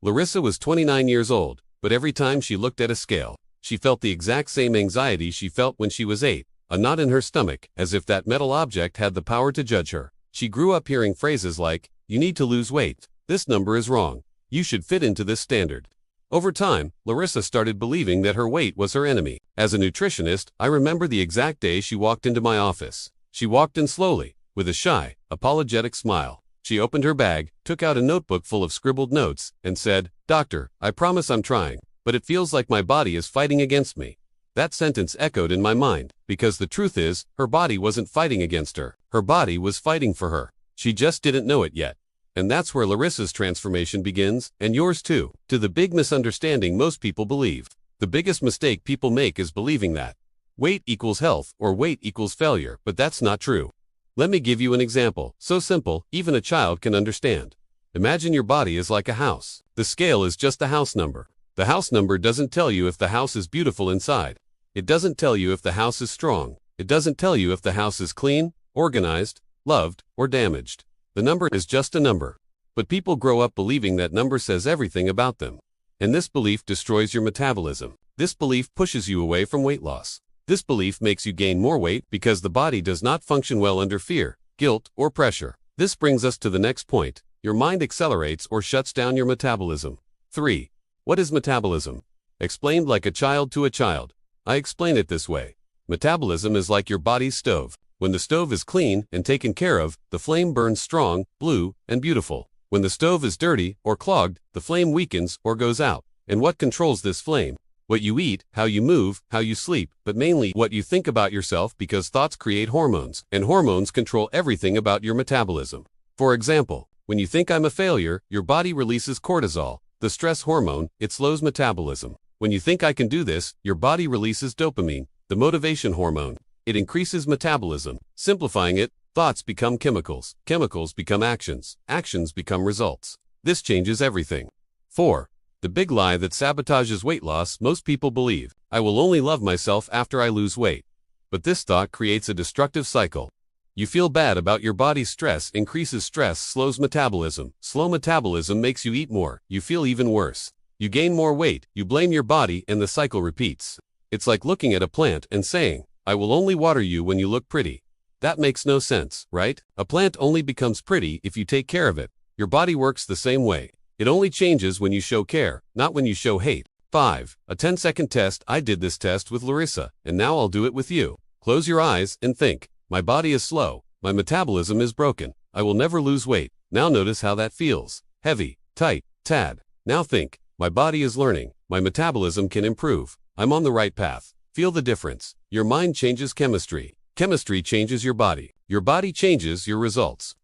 Larissa was 29 years old, but every time she looked at a scale, she felt the exact same anxiety she felt when she was 8, a knot in her stomach, as if that metal object had the power to judge her. She grew up hearing phrases like, "You need to lose weight. This number is wrong. You should fit into this standard." Over time, Larissa started believing that her weight was her enemy. As a nutritionist, I remember the exact day she walked into my office. She walked in slowly, with a shy, apologetic smile. She opened her bag, took out a notebook full of scribbled notes, and said, "Doctor, I promise I'm trying, but it feels like my body is fighting against me." That sentence echoed in my mind, because the truth is, her body wasn't fighting against her. Her body was fighting for her. She just didn't know it yet. And that's where Larissa's transformation begins, and yours too. To the big misunderstanding most people believe. The biggest mistake people make is believing that weight equals health or weight equals failure, but that's not true. Let me give you an example, so simple, even a child can understand. Imagine your body is like a house. The scale is just a house number. The house number doesn't tell you if the house is beautiful inside. It doesn't tell you if the house is strong. It doesn't tell you if the house is clean, organized, loved, or damaged. The number is just a number. But people grow up believing that number says everything about them. And this belief destroys your metabolism. This belief pushes you away from weight loss. This belief makes you gain more weight because the body does not function well under fear, guilt, or pressure. This brings us to the next point. Your mind accelerates or shuts down your metabolism. 3. What is metabolism? Explained like a child to a child. I explain it this way. Metabolism is like your body's stove. When the stove is clean and taken care of, the flame burns strong, blue, and beautiful. When the stove is dirty or clogged, the flame weakens or goes out. And what controls this flame? What you eat, how you move, how you sleep, but mainly what you think about yourself, because thoughts create hormones, and hormones control everything about your metabolism. For example, when you think I'm a failure, your body releases cortisol, the stress hormone. It slows metabolism. When you think I can do this, your body releases dopamine, the motivation hormone. It increases metabolism. Simplifying it, thoughts become chemicals, chemicals become actions, actions become results. This changes everything. 4. The big lie that sabotages weight loss. Most people believe, I will only love myself after I lose weight. But this thought creates a destructive cycle. You feel bad about your body's stress, increases stress, slows metabolism. Slow metabolism makes you eat more, you feel even worse. You gain more weight, you blame your body, and the cycle repeats. It's like looking at a plant and saying, I will only water you when you look pretty. That makes no sense, right? A plant only becomes pretty if you take care of it. Your body works the same way. It only changes when you show care, not when you show hate. 5. A 10-second test. I did this test with Larissa, and now I'll do it with you. Close your eyes and think. My body is slow. My metabolism is broken. I will never lose weight. Now notice how that feels. Heavy, tight, tad. Now think. My body is learning. My metabolism can improve. I'm on the right path. Feel the difference. Your mind changes chemistry. Chemistry changes your body. Your body changes your results.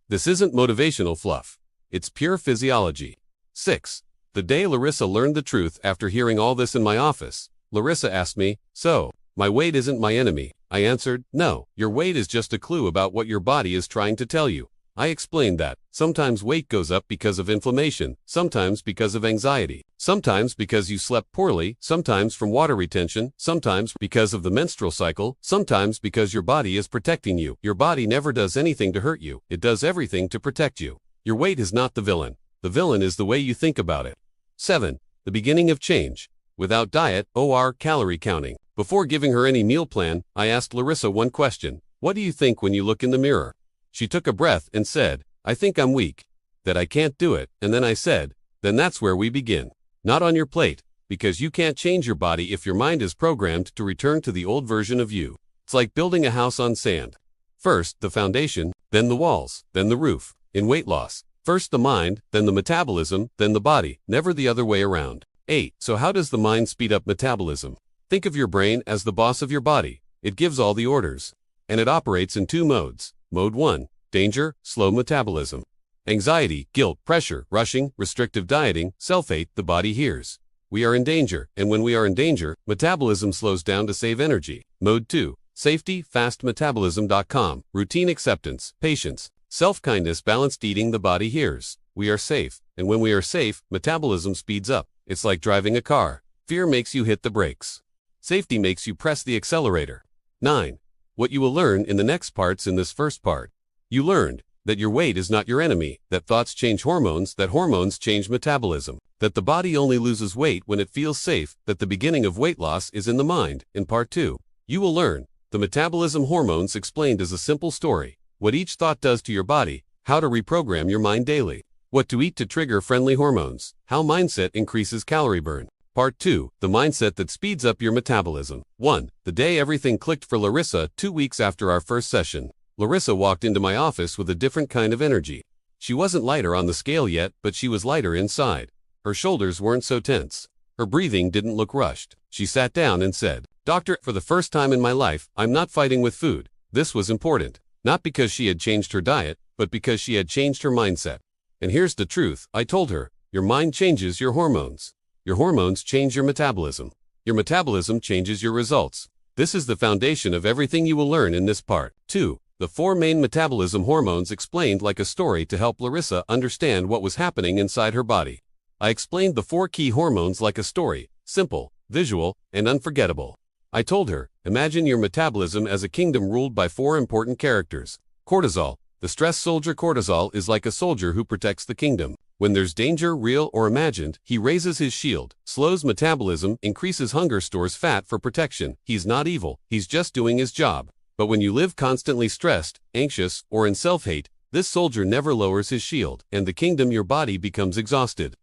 This isn't motivational fluff. It's pure physiology. 6. The day Larissa learned the truth after hearing all this in my office, Larissa asked me, "So, my weight isn't my enemy?" I answered, "No, your weight is just a clue about what your body is trying to tell you." I explained that sometimes weight goes up because of inflammation, sometimes because of anxiety, sometimes because you slept poorly, sometimes from water retention, sometimes because of the menstrual cycle, sometimes because your body is protecting you. Your body never does anything to hurt you. It does everything to protect you. Your weight is not the villain. The villain is the way you think about it. 7. The beginning of change. Without diet or calorie counting. Before giving her any meal plan, I asked Larissa one question. What do you think when you look in the mirror? She took a breath and said, I think I'm weak. That I can't do it. And then I said, then that's where we begin. Not on your plate, because you can't change your body if your mind is programmed to return to the old version of you. It's like building a house on sand. First, the foundation, then the walls, then the roof. In weight loss, first the mind, then the metabolism, then the body, never the other way around. 8. So how does the mind speed up metabolism? Think of your brain as the boss of your body. It gives all the orders. And it operates in 2 modes. Mode 1, danger, slow metabolism. Anxiety, guilt, pressure, rushing, restrictive dieting, self-hate, the body hears. We are in danger, and when we are in danger, metabolism slows down to save energy. Mode 2, safety, fastmetabolism.com, routine acceptance, patience, self-kindness, balanced eating, the body hears. We are safe, and when we are safe, metabolism speeds up. It's like driving a car. Fear makes you hit the brakes. Safety makes you press the accelerator. 9. What you will learn in the next parts in this first part. You learned, that your weight is not your enemy, that thoughts change hormones, that hormones change metabolism, that the body only loses weight when it feels safe, that the beginning of weight loss is in the mind. In part 2, you will learn the metabolism hormones explained as a simple story, what each thought does to your body, how to reprogram your mind daily, what to eat to trigger friendly hormones, how mindset increases calorie burn. Part 2, the mindset that speeds up your metabolism. 1. The day everything clicked for Larissa. 2 weeks after our first session, Larissa walked into my office with a different kind of energy. She wasn't lighter on the scale yet, but she was lighter inside. Her shoulders weren't so tense. Her breathing didn't look rushed. She sat down and said, "Doctor, for the first time in my life, I'm not fighting with food." This was important. Not because she had changed her diet, but because she had changed her mindset. And here's the truth, I told her, your mind changes your hormones. Your hormones change your metabolism. Your metabolism changes your results. This is the foundation of everything you will learn in this part. 2. The 4 main metabolism hormones explained like a story to help Larissa understand what was happening inside her body. I explained the 4 key hormones like a story, simple, visual, and unforgettable. I told her, imagine your metabolism as a kingdom ruled by 4 important characters. Cortisol. The stress soldier. Cortisol is like a soldier who protects the kingdom. When there's danger, real or imagined, he raises his shield, slows metabolism, increases hunger, stores fat for protection. He's not evil, he's just doing his job. But when you live constantly stressed, anxious, or in self-hate, this soldier never lowers his shield, and the kingdom, your body, becomes exhausted.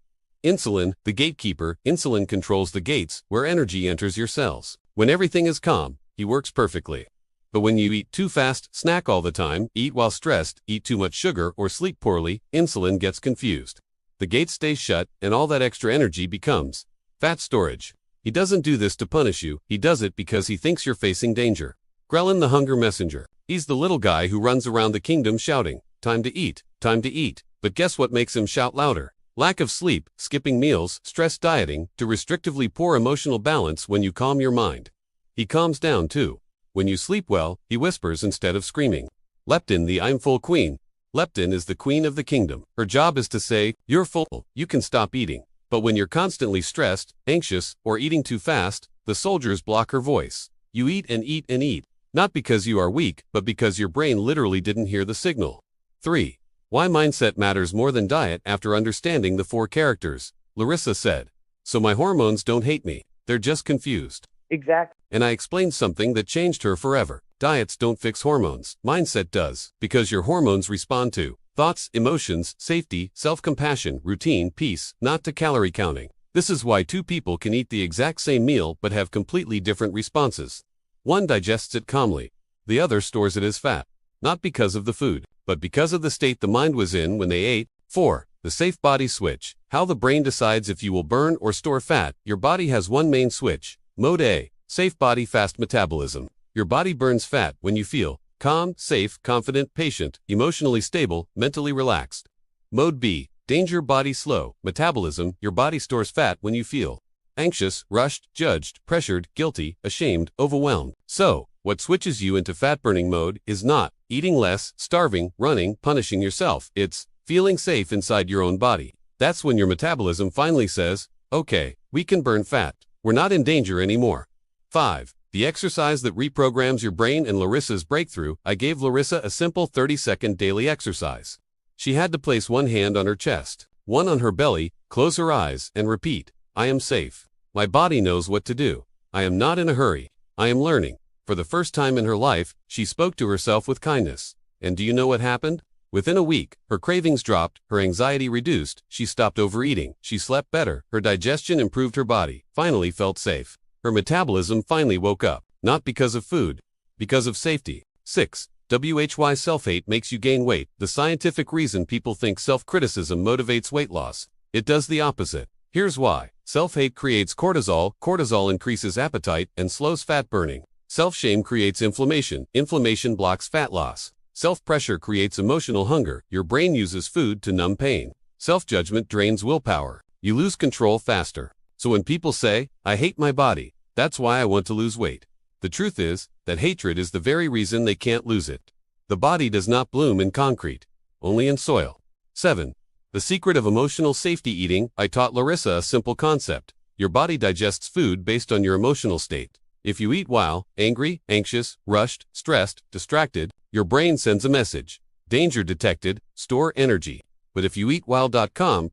Insulin, the gatekeeper. Insulin controls the gates where energy enters your cells. When everything is calm, he works perfectly. But when you eat too fast, snack all the time, eat while stressed, eat too much sugar, or sleep poorly, insulin gets confused. The gate stays shut, and all that extra energy becomes fat storage. He doesn't do this to punish you, he does it because he thinks you're facing danger. Ghrelin, the hunger messenger. He's the little guy who runs around the kingdom shouting, "Time to eat, time to eat." But guess what makes him shout louder? Lack of sleep, skipping meals, stress, dieting, to restrictively poor emotional balance. When you calm your mind, he calms down too. When you sleep well, he whispers instead of screaming. Leptin, the I'm full queen. Leptin is the queen of the kingdom. Her job is to say, you're full, you can stop eating. But when you're constantly stressed, anxious, or eating too fast, the soldiers block her voice. You eat and eat and eat. Not because you are weak, but because your brain literally didn't hear the signal. 3. Why mindset matters more than diet. After understanding the 4 characters, Larissa said, so my hormones don't hate me, they're just confused. Exactly. And I explained something that changed her forever. Diets don't fix hormones. Mindset does, because your hormones respond to thoughts, emotions, safety, self-compassion, routine, peace, not to calorie counting. This is why 2 people can eat the exact same meal but have completely different responses. One digests it calmly. The other stores it as fat. Not because of the food, but because of the state the mind was in when they ate. 4. The safe body switch. How the brain decides if you will burn or store fat. Your body has one main switch. Mode A. Safe body, fast metabolism. Your body burns fat when you feel calm, safe, confident, patient, emotionally stable, mentally relaxed. Mode B. Danger, body, slow metabolism. Your body stores fat when you feel anxious, rushed, judged, pressured, guilty, ashamed, overwhelmed. So, what switches you into fat-burning mode is not eating less, starving, running, punishing yourself. It's feeling safe inside your own body. That's when your metabolism finally says, okay, we can burn fat. We're not in danger anymore. 5. The exercise that reprograms your brain. In Larissa's breakthrough, I gave Larissa a simple 30-second daily exercise. She had to place one hand on her chest, one on her belly, close her eyes, and repeat, I am safe. My body knows what to do. I am not in a hurry. I am learning. For the first time in her life, she spoke to herself with kindness. And do you know what happened? Within a week, her cravings dropped, her anxiety reduced, she stopped overeating, she slept better, her digestion improved, her body finally felt safe. Her metabolism finally woke up, not because of food, because of safety. 6. WHY self-hate makes you gain weight. The scientific reason people think self-criticism motivates weight loss. It does the opposite. Here's why. Self-hate creates cortisol. Cortisol increases appetite and slows fat burning. Self-shame creates inflammation. Inflammation blocks fat loss. Self-pressure creates emotional hunger. Your brain uses food to numb pain. Self-judgment drains willpower. You lose control faster. So when people say, I hate my body, that's why I want to lose weight. The truth is that hatred is the very reason they can't lose it. The body does not bloom in concrete, only in soil. 7. The secret of emotional safety eating. I taught Larissa a simple concept. Your body digests food based on your emotional state. If you eat while angry, anxious, rushed, stressed, distracted, your brain sends a message. Danger detected, store energy. But if you eat while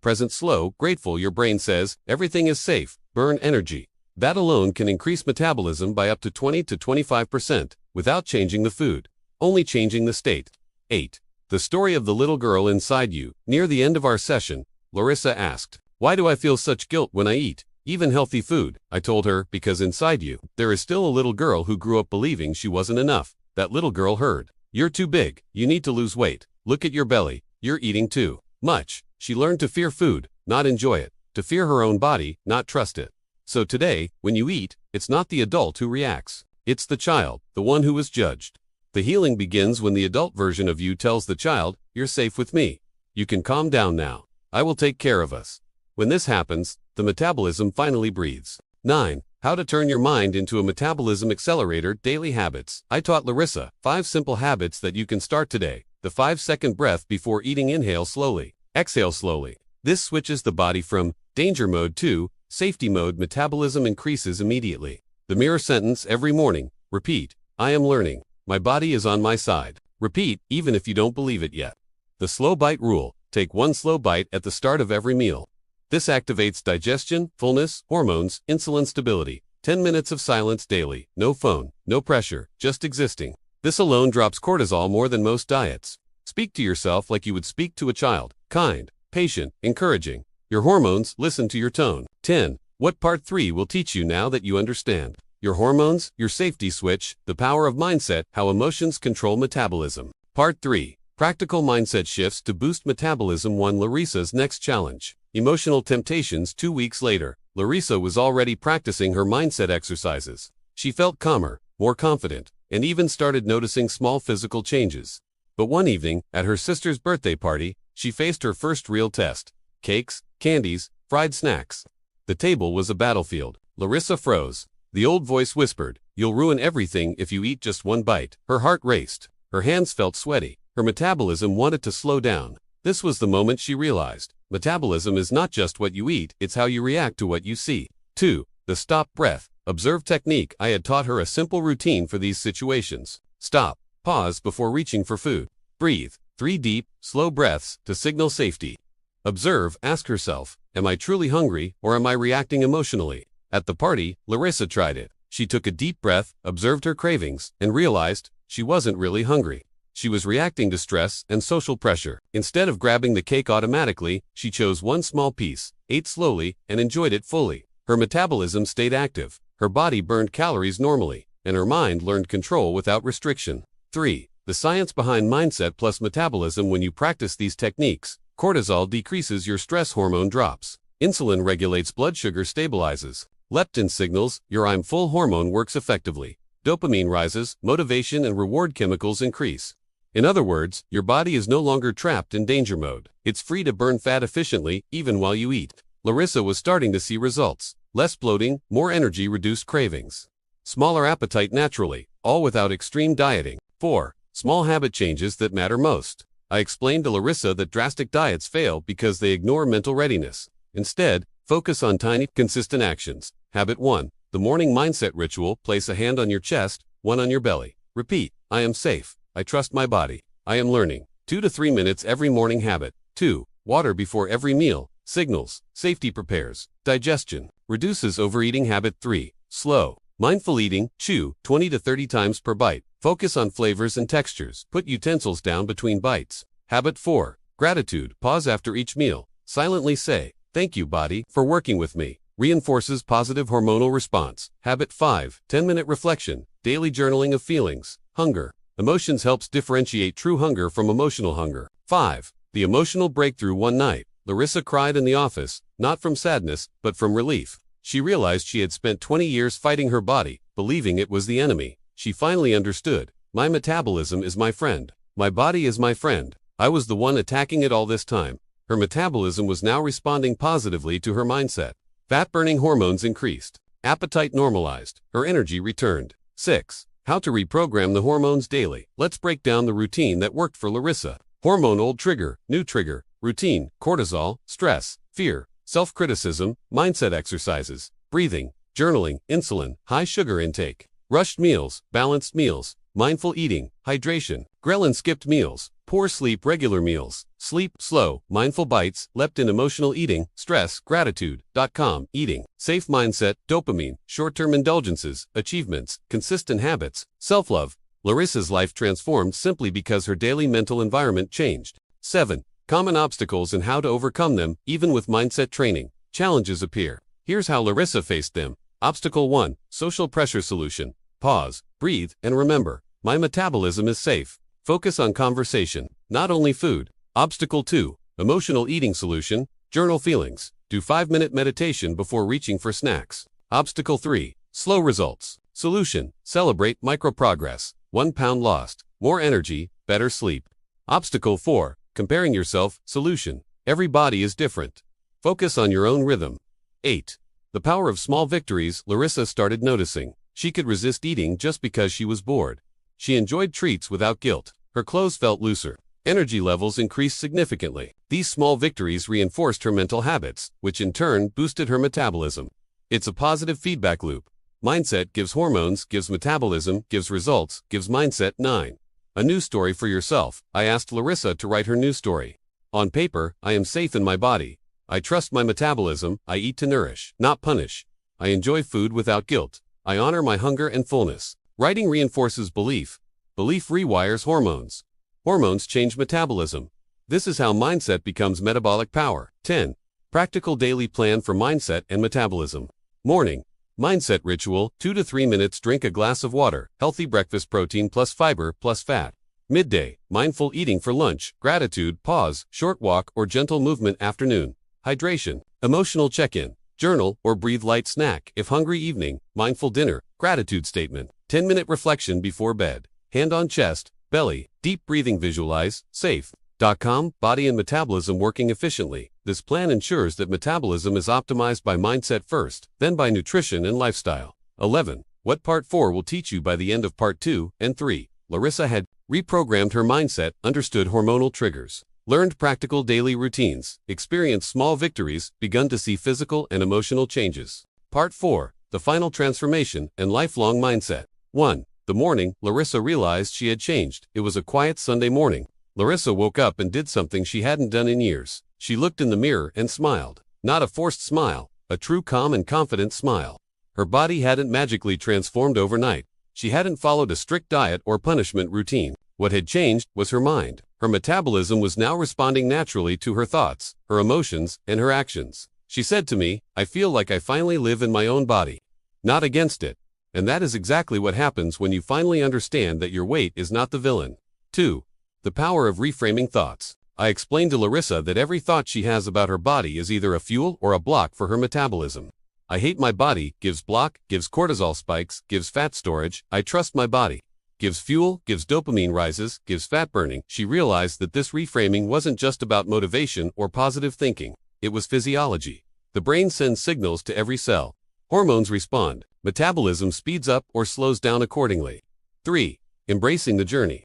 present slow, grateful, your brain says, everything is safe, burn energy. That alone can increase metabolism by up to 20 to 25% without changing the food, only changing the state. 8. The story of the little girl inside you. Near the end of our session, Larissa asked, "Why do I feel such guilt when I eat, even healthy food?" I told her, because inside you, there is still a little girl who grew up believing she wasn't enough. That little girl heard, "You're too big, you need to lose weight. Look at your belly, you're eating too much." She learned to fear food, not enjoy it, to fear her own body, not trust it. So today, when you eat, it's not the adult who reacts. It's the child, the one who was judged. The healing begins when the adult version of you tells the child, "You're safe with me. You can calm down now. I will take care of us." When this happens, the metabolism finally breathes. 9. How to turn your mind into a metabolism accelerator. Daily habits. I taught Larissa 5 simple habits that you can start today. The 5-second breath before eating. Inhale slowly. Exhale slowly. This switches the body from danger mode to safety mode. Metabolism increases immediately. The mirror sentence every morning. Repeat, "I am learning. My body is on my side." Repeat, even if you don't believe it yet. The slow bite rule. Take 1 slow bite at the start of every meal. This activates digestion, fullness, hormones, insulin stability. 10 minutes of silence daily. No phone, no pressure, just existing. This alone drops cortisol more than most diets. Speak to yourself like you would speak to a child. Kind, patient, encouraging. Your hormones listen to your tone. 10. What part 3 will teach you now that you understand? Your hormones, your safety switch, the power of mindset, how emotions control metabolism. Part 3. Practical mindset shifts to boost metabolism. 1. Larissa's next challenge. Emotional temptations. 2 weeks later, Larissa was already practicing her mindset exercises. She felt calmer, more confident, and even started noticing small physical changes. But one evening, at her sister's birthday party, she faced her first real test. Cakes, candies, fried snacks. The table was a battlefield. Larissa froze. The old voice whispered, "You'll ruin everything if you eat just 1 bite." Her heart raced. Her hands felt sweaty. Her metabolism wanted to slow down. This was the moment she realized, metabolism is not just what you eat, it's how you react to what you see. 2. The stop breath. Observe technique. I had taught her a simple routine for these situations. Stop. Pause before reaching for food. Breathe. 3 deep, slow breaths to signal safety. Observe. Ask herself, am I truly hungry or am I reacting emotionally? At the party, Larissa tried it. She took a deep breath, observed her cravings, and realized she wasn't really hungry. She was reacting to stress and social pressure. Instead of grabbing the cake automatically, she chose 1 small piece, ate slowly, and enjoyed it fully. Her metabolism stayed active. Her body burned calories normally, and her mind learned control without restriction. 3. The science behind mindset plus metabolism. When you practice these techniques, cortisol decreases, your stress hormone drops. Insulin regulates blood sugar, stabilizes. Leptin signals your I'm full hormone works effectively. Dopamine rises, motivation and reward chemicals increase. In other words, your body is no longer trapped in danger mode. It's free to burn fat efficiently, even while you eat. Larissa was starting to see results. Less bloating, more energy, reduced cravings. Smaller appetite naturally, all without extreme dieting. 4. Small habit changes that matter most. I explained to Larissa that drastic diets fail because they ignore mental readiness. Instead, focus on tiny, consistent actions. Habit 1. The morning mindset ritual. Place a hand on your chest, 1 on your belly. Repeat, I am safe. I trust my body. I am learning. 2 to 3 minutes every morning. Habit 2. Water before every meal. Signals, safety, prepares, digestion, reduces overeating. Habit 3. Slow, mindful eating. Chew 20 to 30 times per bite. Focus on flavors and textures. Put utensils down between bites. Habit 4. Gratitude. Pause after each meal. Silently say, "Thank you, body, for working with me." Reinforces positive hormonal response. Habit 5. 10-minute reflection. Daily journaling of feelings. Hunger. Emotions helps differentiate true hunger from emotional hunger. 5. The emotional breakthrough. One night, Larissa cried in the office, not from sadness, but from relief. She realized she had spent 20 years fighting her body, believing it was the enemy. She finally understood, my metabolism is my friend. My body is my friend. I was the one attacking it all this time. Her metabolism was now responding positively to her mindset. Fat-burning hormones increased. Appetite normalized. Her energy returned. 6. How to reprogram the hormones daily. Let's break down the routine that worked for Larissa. Hormone. Old trigger, new trigger. Routine, cortisol, stress, fear, self-criticism, mindset exercises, breathing, journaling, insulin, high sugar intake. Rushed meals, balanced meals, mindful eating, hydration. Ghrelin. Skipped meals, Poor sleep, regular meals. Sleep, slow, mindful bites, leptin, emotional eating, stress, gratitude.com, eating. Safe mindset, dopamine, short-term indulgences, achievements, consistent habits, self-love. Larissa's life transformed simply because her daily mental environment changed. 7. Common obstacles and how to overcome them. Even with mindset training, challenges appear. Here's how Larissa faced them. Obstacle 1. Social pressure solution. Pause, breathe, and remember, my metabolism is safe. Focus on conversation, not only food. Obstacle 2. Emotional eating solution. Journal feelings. Do 5-minute meditation before reaching for snacks. Obstacle 3. Slow results. Solution. Celebrate micro-progress. 1 pound lost. More energy, better sleep. Obstacle 4. Comparing yourself. Solution. Every body is different. Focus on your own rhythm. 8. The power of small victories. Larissa started noticing she could resist eating just because she was bored. She enjoyed treats without guilt. Her clothes felt looser. Energy levels increased significantly. These small victories reinforced her mental habits, which in turn boosted her metabolism. It's a positive feedback loop. Mindset gives hormones, gives metabolism, gives results, gives mindset. 9. A news story for yourself. I asked Larissa to write her news story. On paper, I am safe in my body. I trust my metabolism. I eat to nourish, not punish. I enjoy food without guilt. I honor my hunger and fullness. Writing reinforces belief. Belief rewires hormones. Hormones change metabolism. This is how mindset becomes metabolic power. 10. Practical daily plan for mindset and metabolism. Morning. Mindset ritual. 2 to 3 minutes. Drink a glass of water. Healthy breakfast, protein plus fiber plus fat. Midday. Mindful eating for lunch. Gratitude. Pause. Short walk or gentle movement. Afternoon. Hydration. Emotional check-in. Journal or breathe. Light snack if hungry. Evening. Mindful dinner. Gratitude statement. 10-minute reflection before bed. Hand on chest, belly, deep breathing. Visualize, safe.com, body and metabolism working efficiently. This plan ensures that metabolism is optimized by mindset first, then by nutrition and lifestyle. 11. What Part 4 will teach you by the end of Part 2 and 3. Larissa had reprogrammed her mindset, understood hormonal triggers, learned practical daily routines, experienced small victories, begun to see physical and emotional changes. Part 4. The final transformation and lifelong mindset. 1. The morning, Larissa realized she had changed. It was a quiet Sunday morning. Larissa woke up and did something she hadn't done in years. She looked in the mirror and smiled. Not a forced smile, a true calm and confident smile. Her body hadn't magically transformed overnight. She hadn't followed a strict diet or punishment routine. What had changed was her mind. Her metabolism was now responding naturally to her thoughts, her emotions, and her actions. She said to me, I feel like I finally live in my own body, not against it. And that is exactly what happens when you finally understand that your weight is not the villain. 2. The power of reframing thoughts. I explained to Larissa that every thought she has about her body is either a fuel or a block for her metabolism. I hate my body, gives block, gives cortisol spikes, gives fat storage. I trust my body, gives fuel, gives dopamine rises, gives fat burning. She realized that this reframing wasn't just about motivation or positive thinking. It was physiology. The brain sends signals to every cell. Hormones respond. Metabolism speeds up or slows down accordingly. 3. Embracing the journey,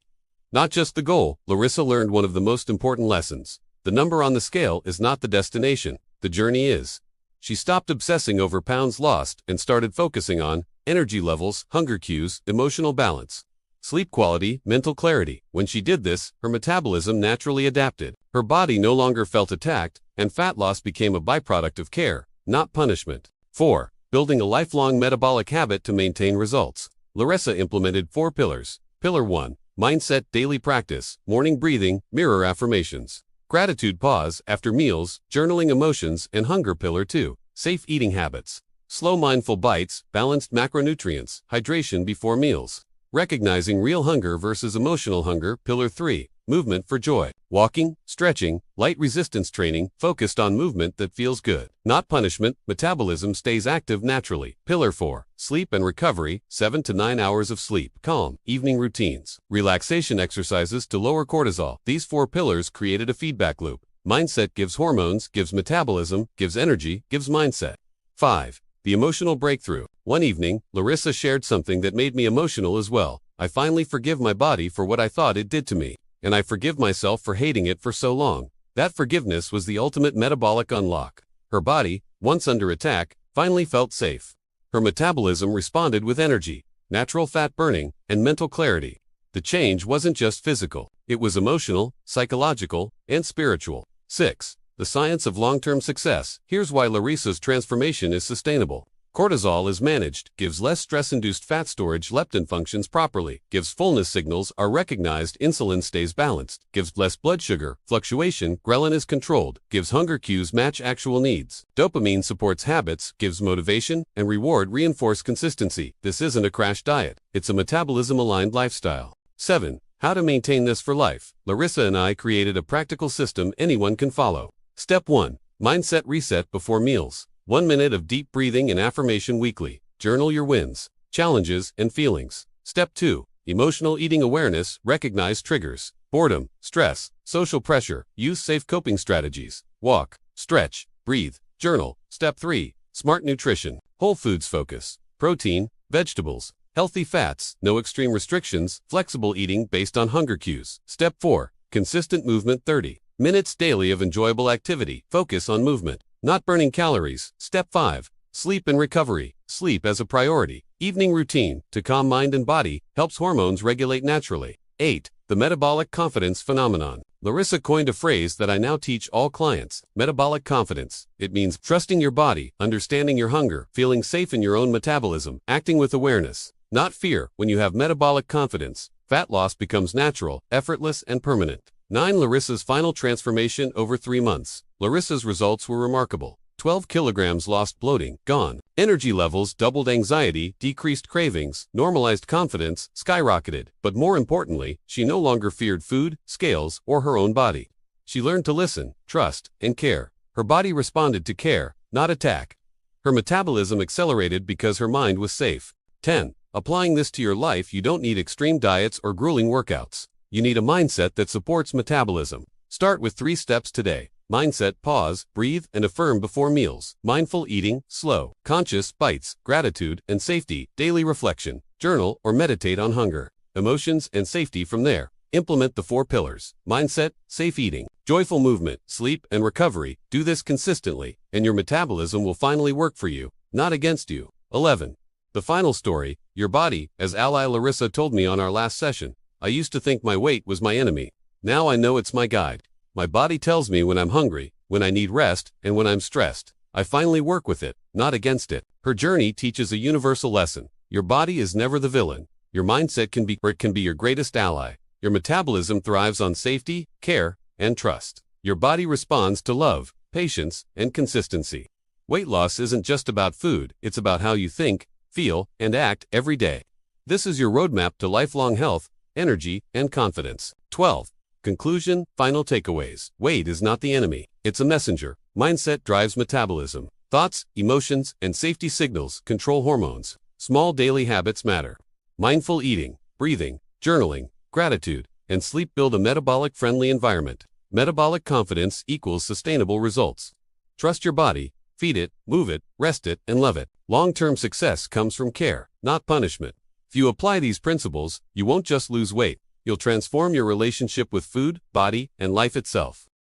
not just the goal. Larissa learned one of the most important lessons. The number on the scale is not the destination. The journey is. She stopped obsessing over pounds lost and started focusing on energy levels, hunger cues, emotional balance, sleep quality, mental clarity. When she did this, her metabolism naturally adapted. Her body no longer felt attacked, and fat loss became a byproduct of care, not punishment. 4. Building a lifelong metabolic habit to maintain results. Larissa implemented 4 pillars. Pillar 1. Mindset daily practice, morning breathing, mirror affirmations. Gratitude pause after meals, journaling emotions and hunger. Pillar 2. Safe eating habits. Slow mindful bites, balanced macronutrients, hydration before meals. Recognizing real hunger versus emotional hunger. Pillar 3. Movement for joy. Walking, stretching, light resistance training, focused on movement that feels good, not punishment. Metabolism stays active naturally. Pillar 4. Sleep and recovery, 7 to 9 hours of sleep. Calm, evening routines. Relaxation exercises to lower cortisol. These 4 pillars created a feedback loop. Mindset gives hormones, gives metabolism, gives energy, gives mindset. 5. The emotional breakthrough. One evening, Larissa shared something that made me emotional as well. I finally forgive my body for what I thought it did to me. And I forgive myself for hating it for so long. That forgiveness was the ultimate metabolic unlock. Her body, once under attack, finally felt safe. Her metabolism responded with energy, natural fat burning, and mental clarity. The change wasn't just physical, it was emotional, psychological, and spiritual. 6. The science of long-term success. Here's why Larissa's transformation is sustainable. Cortisol is managed, gives less stress-induced fat storage, leptin functions properly, gives fullness signals are recognized, insulin stays balanced, gives less blood sugar fluctuation, ghrelin is controlled, gives hunger cues match actual needs. Dopamine supports habits, gives motivation, and reward reinforce consistency. This isn't a crash diet, it's a metabolism-aligned lifestyle. 7. How to maintain this for life. Larissa and I created a practical system anyone can follow. Step 1. Mindset reset before meals. 1 minute of deep breathing and affirmation weekly. Journal your wins, challenges, and feelings. Step 2. Emotional eating awareness. Recognize triggers, boredom, stress, social pressure. Use safe coping strategies. Walk, stretch, breathe, journal. Step 3. Smart nutrition. Whole foods focus. Protein, vegetables, healthy fats, no extreme restrictions, flexible eating based on hunger cues. Step 4. Consistent movement. 30 minutes daily of enjoyable activity. Focus on movement, not burning calories. Step 5. Sleep and recovery. Sleep as a priority. Evening routine, to calm mind and body, helps hormones regulate naturally. 8. The metabolic confidence phenomenon. Larissa coined a phrase that I now teach all clients. Metabolic confidence. It means trusting your body, understanding your hunger, feeling safe in your own metabolism, acting with awareness, not fear. When you have metabolic confidence, fat loss becomes natural, effortless, and permanent. 9. Larissa's final transformation over 3 months. Larissa's results were remarkable. 12 kilograms lost, bloating gone. Energy levels doubled, anxiety decreased, cravings normalized, confidence skyrocketed. But more importantly, she no longer feared food, scales, or her own body. She learned to listen, trust, and care. Her body responded to care, not attack. Her metabolism accelerated because her mind was safe. 10. Applying this to your life. You don't need extreme diets or grueling workouts. You need a mindset that supports metabolism. Start with 3 steps today. Mindset: pause, breathe, and affirm before meals. Mindful eating: slow, conscious bites, gratitude and safety. Daily reflection: journal or meditate on hunger, emotions, and safety. From there, implement the 4 pillars: mindset, safe eating, joyful movement, sleep, and recovery. Do this consistently, and your metabolism will finally work for you, not against you. 11. The final story: your body as ally. Larissa told me on our last session, I used to think my weight was my enemy. Now I know it's my guide. My body tells me when I'm hungry, when I need rest, and when I'm stressed. I finally work with it, not against it. Her journey teaches a universal lesson. Your body is never the villain. Your mindset can be your greatest ally. Your metabolism thrives on safety, care, and trust. Your body responds to love, patience, and consistency. Weight loss isn't just about food, it's about how you think, feel, and act every day. This is your roadmap to lifelong health, energy, and confidence. 12. Conclusion, final takeaways. Weight is not the enemy, it's a messenger. Mindset drives metabolism. Thoughts, emotions, and safety signals control hormones. Small daily habits matter. Mindful eating, breathing, journaling, gratitude, and sleep build a metabolic-friendly environment. Metabolic confidence equals sustainable results. Trust your body, feed it, move it, rest it, and love it. Long-term success comes from care, not punishment. If you apply these principles, you won't just lose weight, you'll transform your relationship with food, body, and life itself.